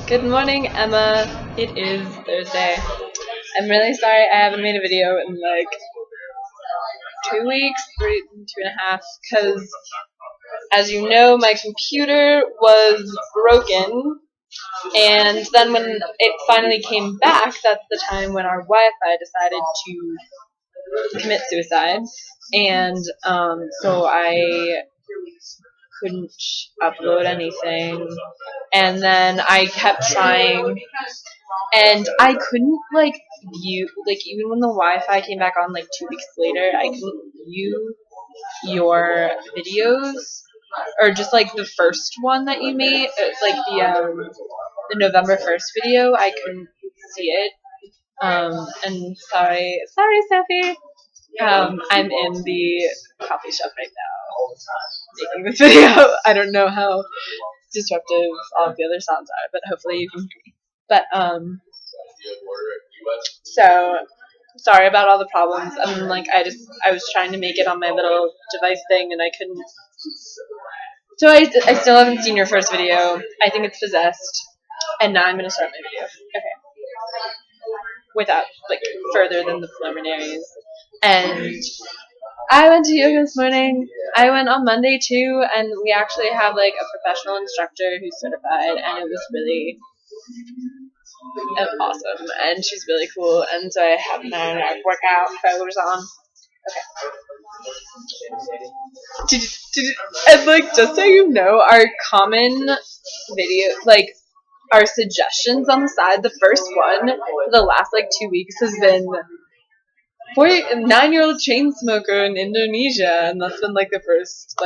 Good morning, Emma. It is Thursday. I'm really sorry I haven't made a video in like 2 weeks, 2.5, because as you know, my computer was broken, and then when it finally came back, that's the time when our Wi-Fi decided to commit suicide, and so I couldn't upload anything, and then I kept trying. And I couldn't view even when the Wi-Fi came back on 2 weeks later, I couldn't view your videos or just the first one that you made, the November 1st video. I couldn't see it. And sorry, Sophie. I'm in the coffee shop right now making this video. I don't know how disruptive all of the other sounds are, but hopefully you can hear me. But so sorry about all the problems. I was trying to make it on my little device thing and I couldn't. So I still haven't seen your first video. I think it's possessed, and now I'm gonna start my video. Okay. Without further than the preliminaries. And I went to yoga this morning. I went on Monday too, and we actually have a professional instructor who's certified, and it was really awesome, and she's really cool, and so I have my workout clothes on. Okay. And just so you know, our common video, our suggestions on the side, the first one for the last 2 weeks has been 9-year-old chain smoker in Indonesia, and that's been the first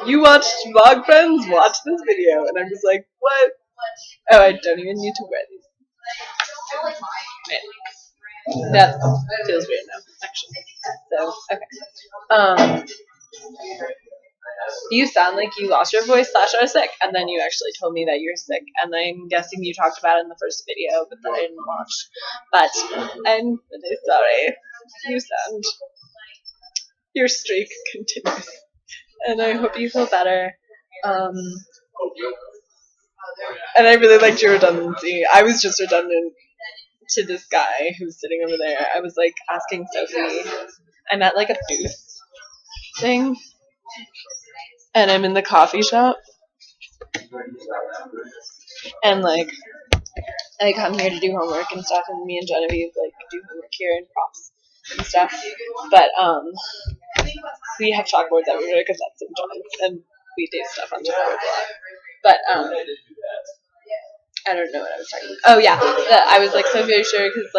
you watched Vlog Friends, watch this video, and I'm just what? Oh, I don't even need to wear these. That feels weird now, actually. So, okay. You sound like you lost your voice / are sick, and then you actually told me that you're sick, and I'm guessing you talked about it in the first video, but that I didn't watch. But I'm really sorry. Your streak continues, and I hope you feel better. And I really liked your redundancy. I was just redundant to this guy who's sitting over there. I was asking Sophie. I'm at a booth thing, and I'm in the coffee shop, and I come here to do homework and stuff, and me and Genevieve do homework here and props and stuff. But we have chalkboards everywhere because that's St. John's, and we do stuff on chalkboards a lot. But I don't know what I was talking about. Oh yeah, I was so very sure because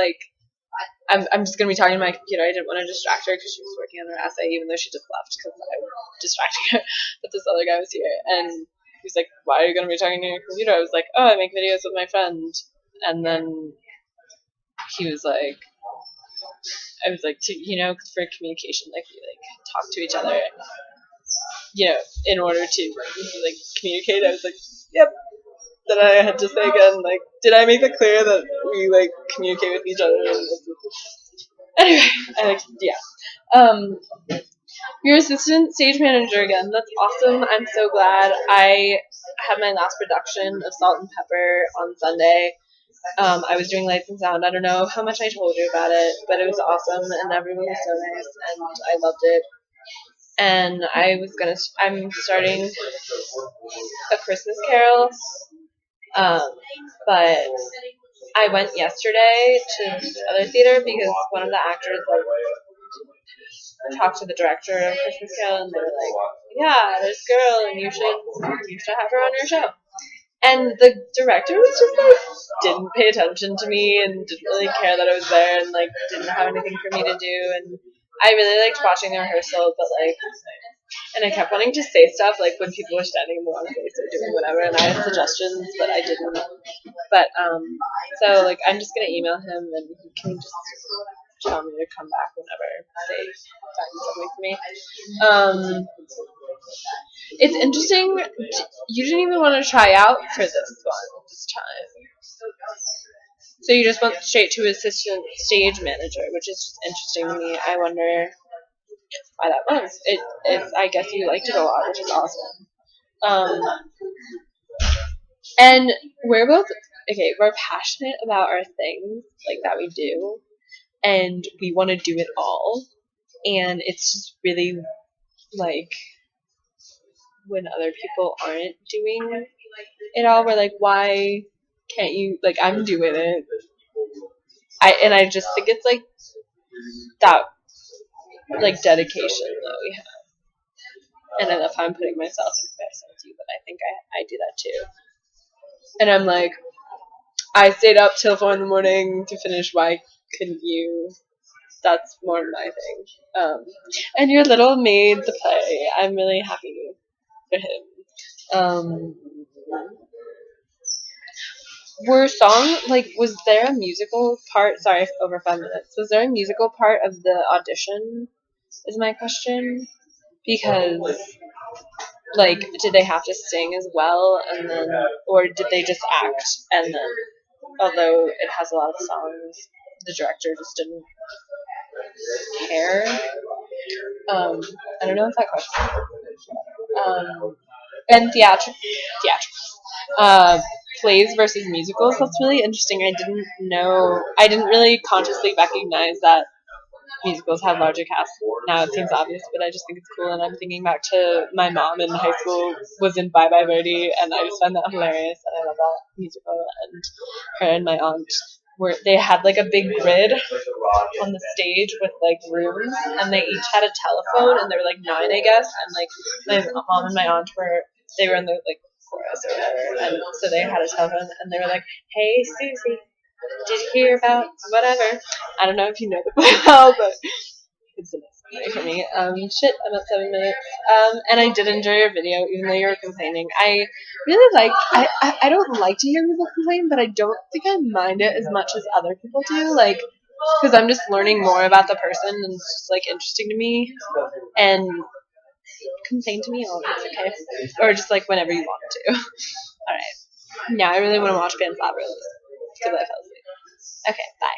I'm just gonna be talking to my computer. I didn't want to distract her because she was working on her essay, even though she just left because I was distracting her. But this other guy was here, and he was like, "Why are you gonna be talking to your computer?" I was like, "Oh, I make videos with my friend." And then he was like, "I was like, for communication, we talk to each other, in order to communicate." I was like, "Yep." Then I had to say again, did I make it clear that we communicate with each other? Anyway, yeah. Your assistant stage manager again. That's awesome. I'm so glad. I had my last production of Salt and Pepper on Sunday. I was doing lights and sound. I don't know how much I told you about it, but it was awesome, and everyone was so nice, and I loved it. And I'm starting A Christmas Carol. But I went yesterday to the other theater because one of the actors talked to the director of Christmas Carol, and they were like, "Yeah, this girl, and you should have her on your show." And the director was just didn't pay attention to me and didn't really care that I was there, and didn't have anything for me to do. And I really liked watching the rehearsal, but and I kept wanting to say stuff when people were standing in the wrong place or doing whatever, and I had suggestions, but I didn't. But so I'm just gonna email him, and he can just tell me to come back whenever they find something for me. It's interesting. You didn't even want to try out for this time. So you just went straight to assistant stage manager, which is just interesting to me. I wonder why that was. I guess you liked it a lot, which is awesome. And we're both okay. We're passionate about our things like that we do, and we want to do it all. And it's just really like when other people aren't doing it all, we're like, why can't you? Like, I'm doing it. I just think it's like that like dedication that we have. And I love how I'm putting myself in comparison to you, but I think I do that too. And I'm like, I stayed up till 4 in the morning to finish. Why couldn't you? That's more my thing. And your little maid to play. I'm really happy for him. Were song like was there a musical part? Sorry, over 5 minutes. Was there a musical part of the audition? Is my question because like did they have to sing as well and then or did they just act and then although it has a lot of songs the director just didn't care. I don't know if that question. And plays versus musicals. That's really interesting. I didn't really consciously recognize that musicals have larger casts. Now it seems obvious, but I just think it's cool. And I'm thinking back to my mom in high school was in Bye Bye Birdie, and I just find that hilarious. And I love that musical. And her and my aunt they had like a big grid on the stage with like rooms, and they each had a telephone, and there were like 9, I guess. And like my mom and my aunt they were in the like chorus or whatever, and so they had a telephone, and they were like, "Hey Susie, did you hear about whatever?" I don't know if you know the play well, but it's a nice play for me. Shit, I'm at 7 minutes. And I did enjoy your video, even though you were complaining. I really like. I don't like to hear people complain, but I don't think I mind it as much as other people do. Like, because I'm just learning more about the person, and it's just like interesting to me. And complain to me always, okay? Or just like whenever you want to. All right. Yeah, I really want to watch Pan's Labyrinth because I fell asleep. Okay, bye.